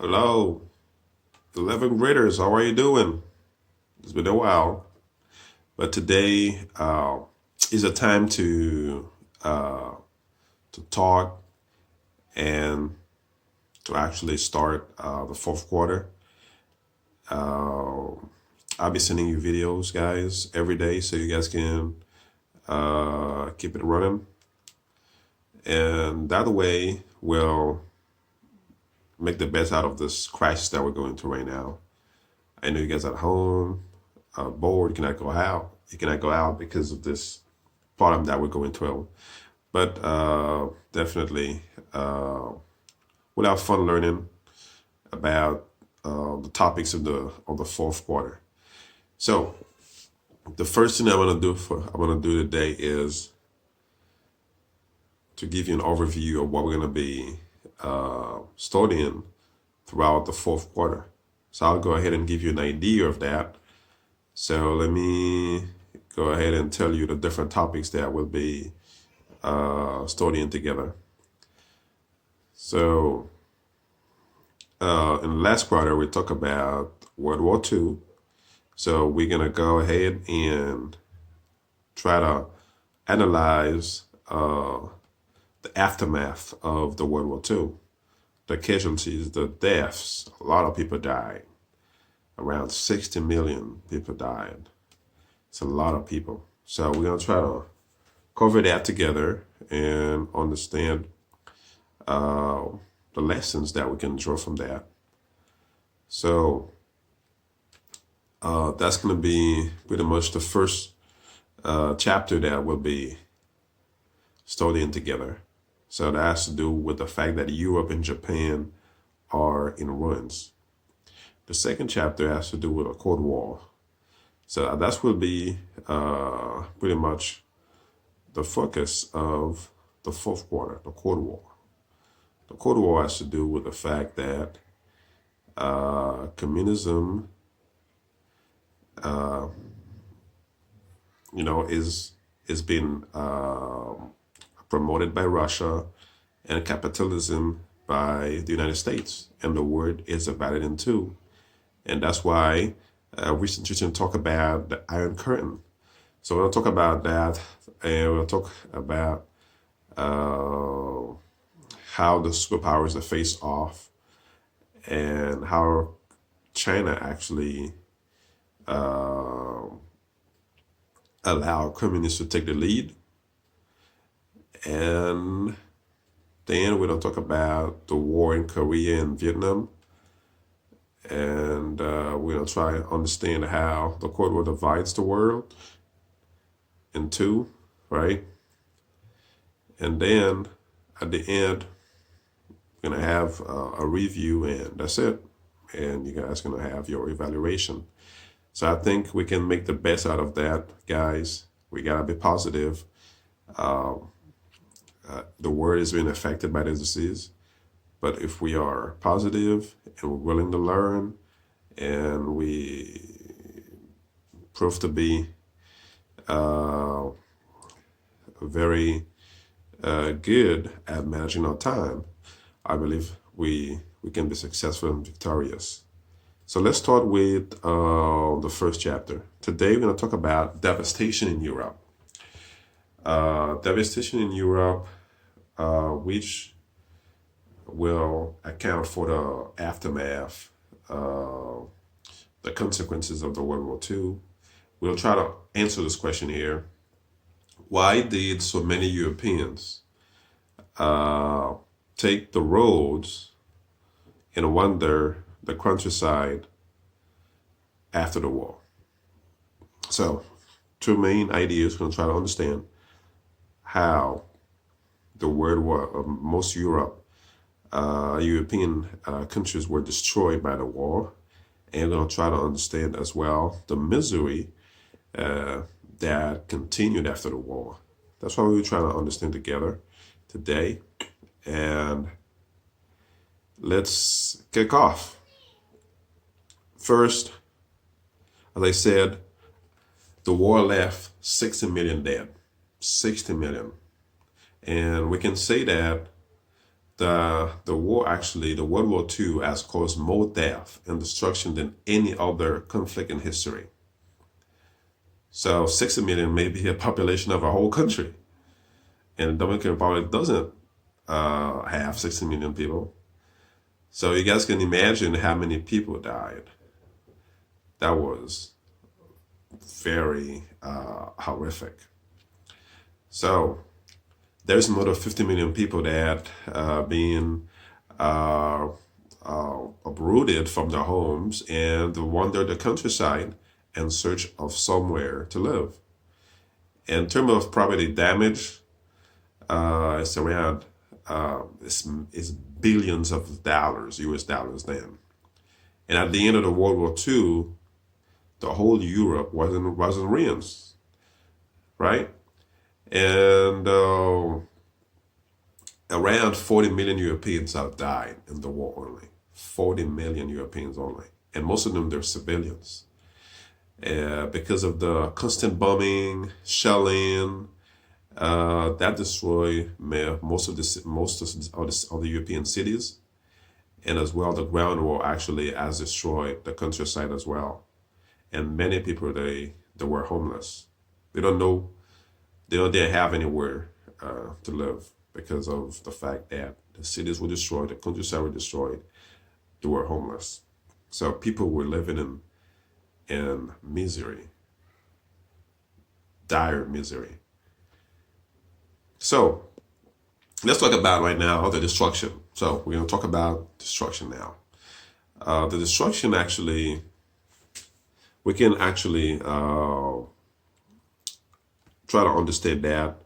Hello, 11 graders. How are you doing? It's been a while, but today is a time uh, to talk and to actually start the fourth quarter. Uh, I'll be sending you videos, guys, every day, so you guys can keep it running, and that way we'll make the best out of this crisis that we're going through right now. I know you guys at home, bored, you cannot go out. You cannot go out because of this problem that we're going through. But definitely, we'll have fun learning about the topics of the fourth quarter. So the first thing I'm gonna do today is to give you an overview of what we're gonna be studying throughout the fourth quarter. So I'll go ahead and give you an idea of that. So let me go ahead and tell you the different topics that we'll be studying together. So in the last quarter, we talked about World War II. So we're gonna go ahead and try to analyze the aftermath of the World War II, the casualties, the deaths. A lot of people died. Around 60 million people died. It's a lot of people. So we're gonna try to cover that together and understand the lessons that we can draw from that. So that's going to be pretty much the first chapter that we'll be studying together. So that has to do with the fact that Europe and Japan are in ruins. The second chapter has to do with a Cold War. So that will be pretty much the focus of the fourth quarter, the Cold War. The Cold War has to do with the fact that communism, is being promoted by Russia, and capitalism by the United States, and the word is divided in two, and that's why recent teaching talk about the Iron Curtain. So we'll talk about that, and we'll talk about how the superpowers are face off, and how China actually allow communists to take the lead. And then we're going to talk about the war in Korea and Vietnam. And we're going to try to understand how the Cold War divides the world in two, right? And then at the end, we're going to have a review, and that's it. And you guys are going to have your evaluation. So I think we can make the best out of that, guys. We got to be positive. The world is being affected by this disease. But if we are positive and we're willing to learn, and we prove to be very good at managing our time, I believe we can be successful and victorious. So let's start with the first chapter. Today we're going to talk about devastation in Europe. Devastation in Europe, which will account for the aftermath, the consequences of the World War II. We'll try to answer this question here. Why did so many Europeans take the roads and wander the countryside after the war? So, two main ideas. We're going to try to understand how the World War, most European countries were destroyed by the war, and we're going to try to understand as well the misery that continued after the war. That's what we're trying to understand together today. And let's kick off. First, as I said, the war left 60 million dead. 60 million. And we can say that The war actually, the World War II, has caused more death and destruction than any other conflict in history. So 60 million may be a population of a whole country, and the Dominican Republic doesn't have 60 million people. So you guys can imagine how many people died. That was very horrific. So there's another 50 million people that being uh, uprooted from their homes and wander the countryside in search of somewhere to live. In terms of property damage, it's around it's billions of dollars, US dollars then. And at the end of the World War II, the whole Europe was in ruins, right? And around 40 million Europeans have died in the war only. 40 million Europeans only. And most of them, they're civilians. Because of the constant bombing, shelling, that destroyed most of the European cities. And as well, the ground war actually has destroyed the countryside as well. And many people, they were homeless. They don't know, they don't dare have anywhere to live because of the fact that the cities were destroyed, the countryside were destroyed, they were homeless. So people were living in misery, dire misery. So let's talk about right now the destruction. So we're going to talk about destruction now. The destruction actually, we can actually try to understand that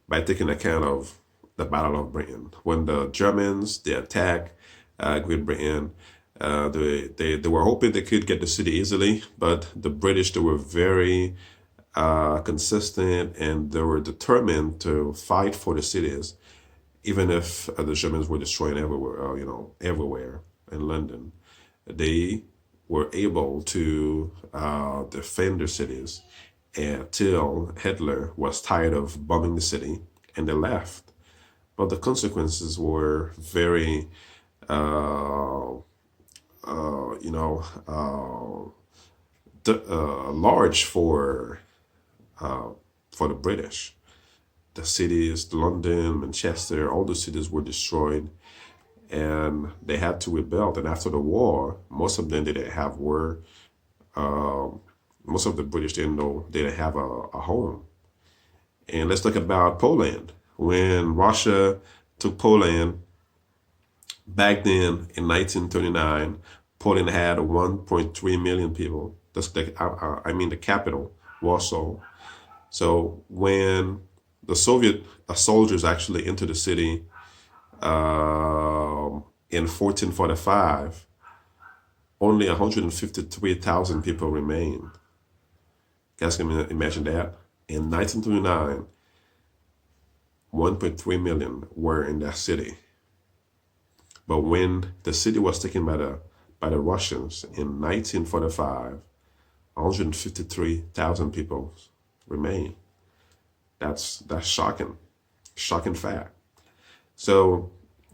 by taking account of the Battle of Britain. When the Germans, they attacked Great Britain, they were hoping they could get the city easily, but the British, they were very consistent, and they were determined to fight for the cities, even if the Germans were destroying everywhere, everywhere in London. They were able to defend their cities until Hitler was tired of bombing the city and they left. But the consequences were very, uh, uh, you know, uh, large for the British. The cities, London, Manchester, all the cities were destroyed, and they had to rebuild. And after the war, most of them didn't have where. Most of the British didn't know they didn't have a home. And let's talk about Poland. When Russia took Poland back then in 1939, Poland had 1.3 million people. That's the capital, Warsaw. So when the Soviet soldiers actually entered the city in 1445, only 153,000 people remained. Guys can imagine that. In 1929, 1.3 million were in that city. But when the city was taken by the Russians in 1945, 153,000 people remain. That's shocking fact. So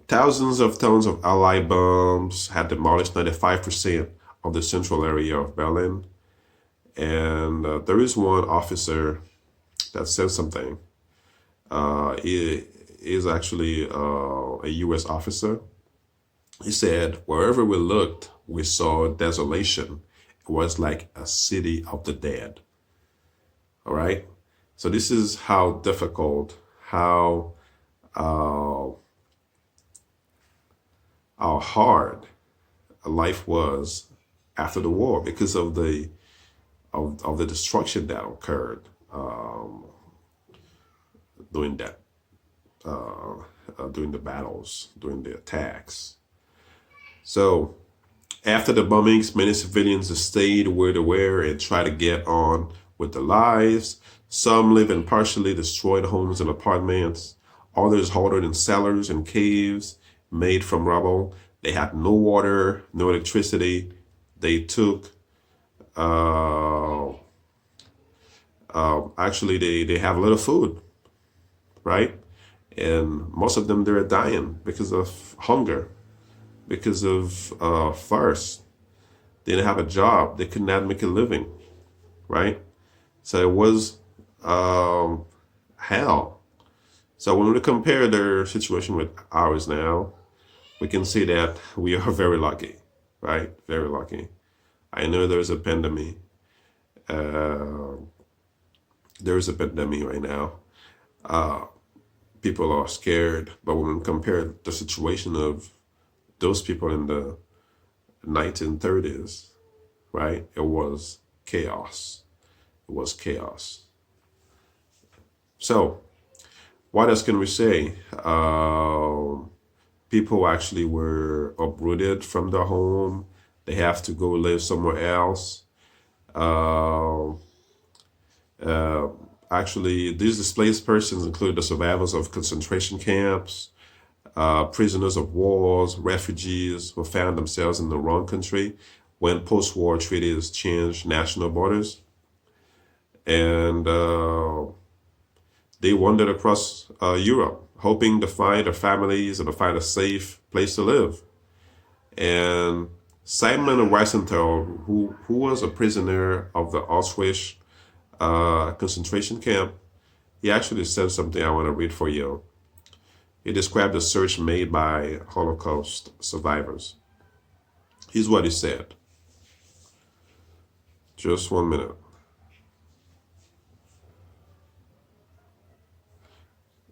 thousands of tons of Allied bombs had demolished 95% of the central area of Berlin. And there is one officer that said something. He is actually a U.S. officer. He said, wherever we looked, we saw desolation. It was like a city of the dead. All right. So this is how difficult, uh, how hard life was after the war because of the destruction that occurred during that during the battles, during the attacks. So after the bombings, many civilians stayed where they were and tried to get on with their lives. Some live in partially destroyed homes and apartments. Others halted in cellars and caves made from rubble. They had no water, no electricity. They took, uh, actually, they have a little food, right? and most of them they're dying because of hunger, because of thirst. They didn't have a job. They could not make a living, right? So it was um, hell. So when we compare their situation with ours now, we can see that we are very lucky, right? Very lucky. I know there's a pandemic. Uh, there's a pandemic right now. People are scared, but when we compare the situation of those people in the 1930s, right? It was chaos. It was chaos. So, what else can we say? People actually were uprooted from their home. They have to go live somewhere else. Uh, Actually, these displaced persons include the survivors of concentration camps, prisoners of wars, refugees who found themselves in the wrong country when post war treaties changed national borders. And they wandered across Europe, hoping to find their families and to find a safe place to live. And Simon Wiesenthal, who was a prisoner of the Auschwitz concentration camp, he actually said something I want to read for you. He described the search made by Holocaust survivors. Here's what he said. Just 1 minute.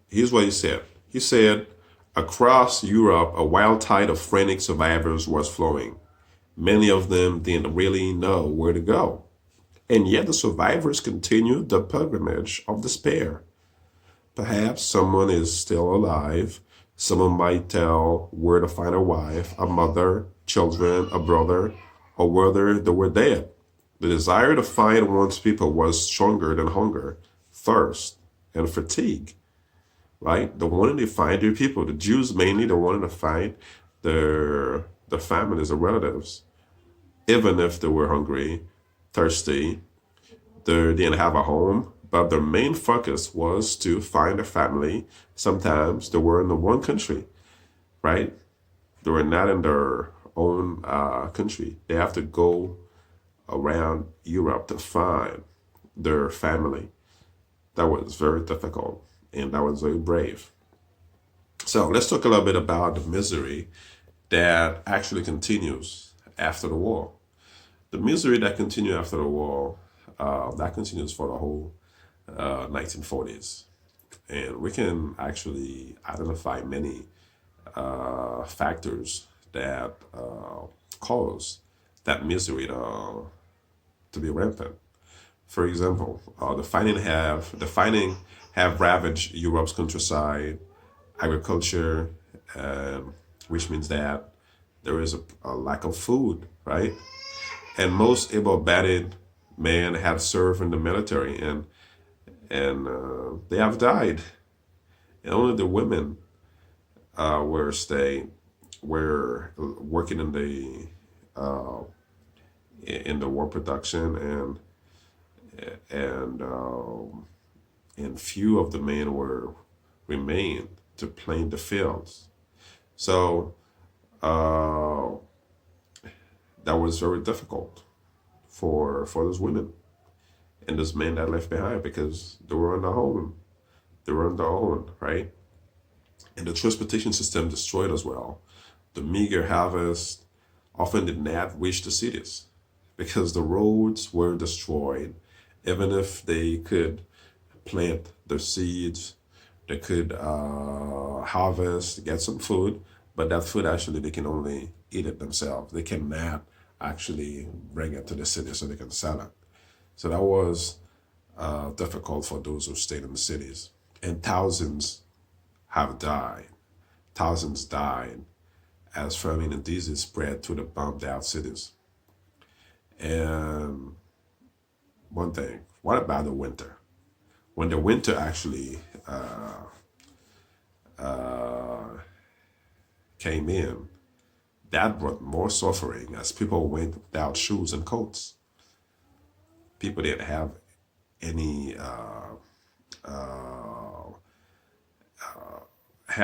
Here's what he said. He said, across Europe, a wild tide of frantic survivors was flowing. Many of them didn't really know where to go. And yet the survivors continued the pilgrimage of despair. Perhaps someone is still alive. Someone might tell where to find a wife, a mother, children, a brother, or whether they were dead. The desire to find one's people was stronger than hunger, thirst, and fatigue, right? They wanted to find their people. The Jews mainly, they wanted to find their families or relatives, even if they were hungry, thirsty, they didn't have a home, but their main focus was to find a family. Sometimes they were in the one country, right? They were not in their own country. They have to go around Europe to find their family. That was very difficult and that was very brave. So let's talk a little bit about the misery that actually continues after the war. The misery that continued after the war, that continues for the whole 1940s. And we can actually identify many factors that cause that misery to be rampant. For example, the fighting have ravaged Europe's countryside, agriculture, which means that there is a lack of food, right? And most able-bodied men have served in the military, and they have died. And only the women were working in the war production, and few of the men were remained to plant the fields. So uh, that was very difficult for those women and those men that left behind because they were on their own. They were on their own, right? And the transportation system destroyed as well. The meager harvest often did not reach the cities because the roads were destroyed. Even if they could plant their seeds, they could harvest, get some food, but that food actually they can only eat it themselves. They cannot actually bring it to the city so they can sell it. So that was difficult for those who stayed in the cities. And thousands have died. Thousands died as famine and disease spread to the bombed out cities. And one thing, what about the winter? When the winter actually came in, that brought more suffering as people went without shoes and coats. People didn't have any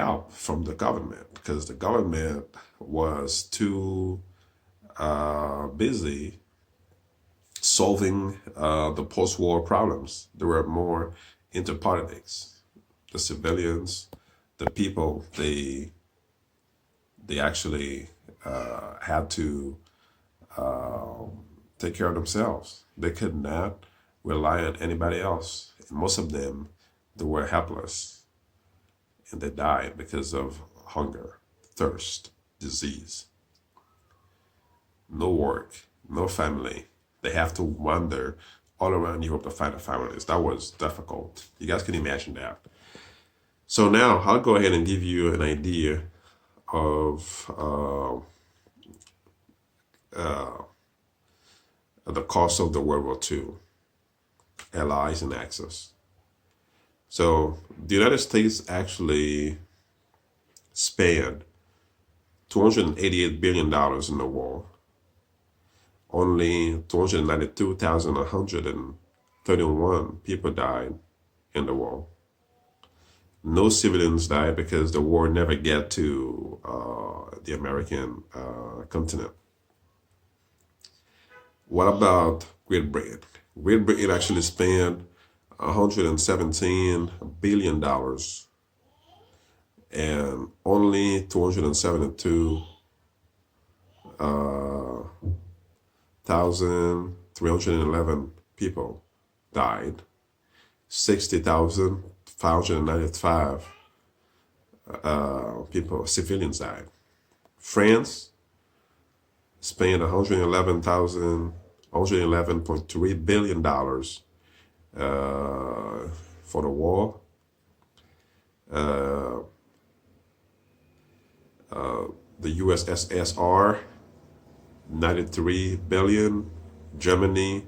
help from the government because the government was too busy solving the post-war problems. They were more into politics. The civilians, the people, they actually had to take care of themselves. They could not rely on anybody else. And most of them, they were helpless and they died because of hunger, thirst, disease. No work, no family. They have to wander all around Europe to find their families. That was difficult. You guys can imagine that. So now I'll go ahead and give you an idea of the cost of the World War II, allies and Axis. So the United States actually spent $288 billion in the war. Only 292,131 people died in the war. No civilians died because the war never get to the American continent. What about Great Britain? Great Britain actually spent $117 billion and only 272,311 people died. 60,595 people, civilians died. France spent $111.3 billion for the war. The USSR, 93 billion. Germany,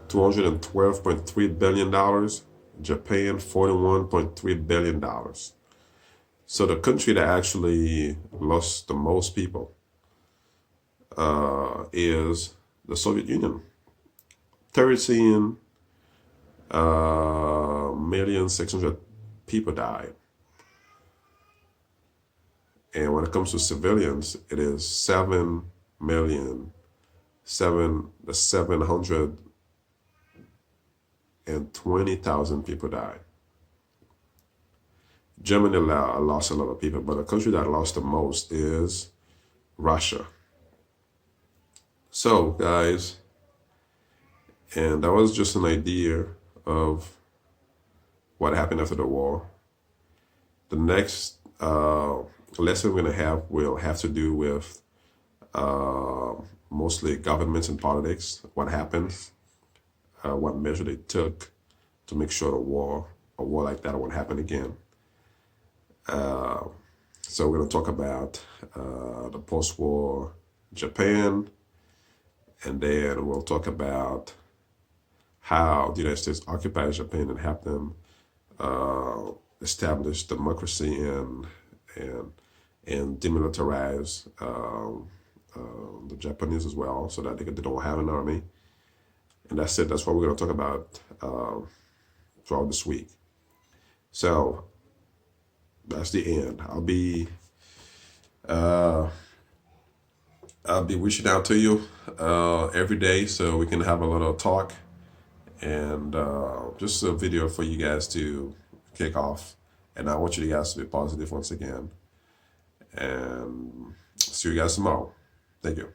$212.3 billion. Japan, $41.3 billion. So the country that actually lost the most people is the Soviet Union. 13,600,000 people died. And when it comes to civilians, it is 720,000 people died. Germany lost a lot of people, but the country that lost the most is Russia. So, guys, and that was just an idea of what happened after the war. The next lesson we're going to have will have to do with mostly governments and politics, what happens, what measure they took to make sure a war like that won't happen again. So we're going to talk about the post-war Japan, and then we'll talk about how the United States occupied Japan and helped them establish democracy and demilitarize the Japanese as well, so that they don't have an army. And that's it. That's what we're going to talk about throughout this week. So that's the end. I'll be reaching out to you every day so we can have a little talk and just a video for you guys to kick off. And I want you guys to be positive once again. And see you guys tomorrow. Thank you.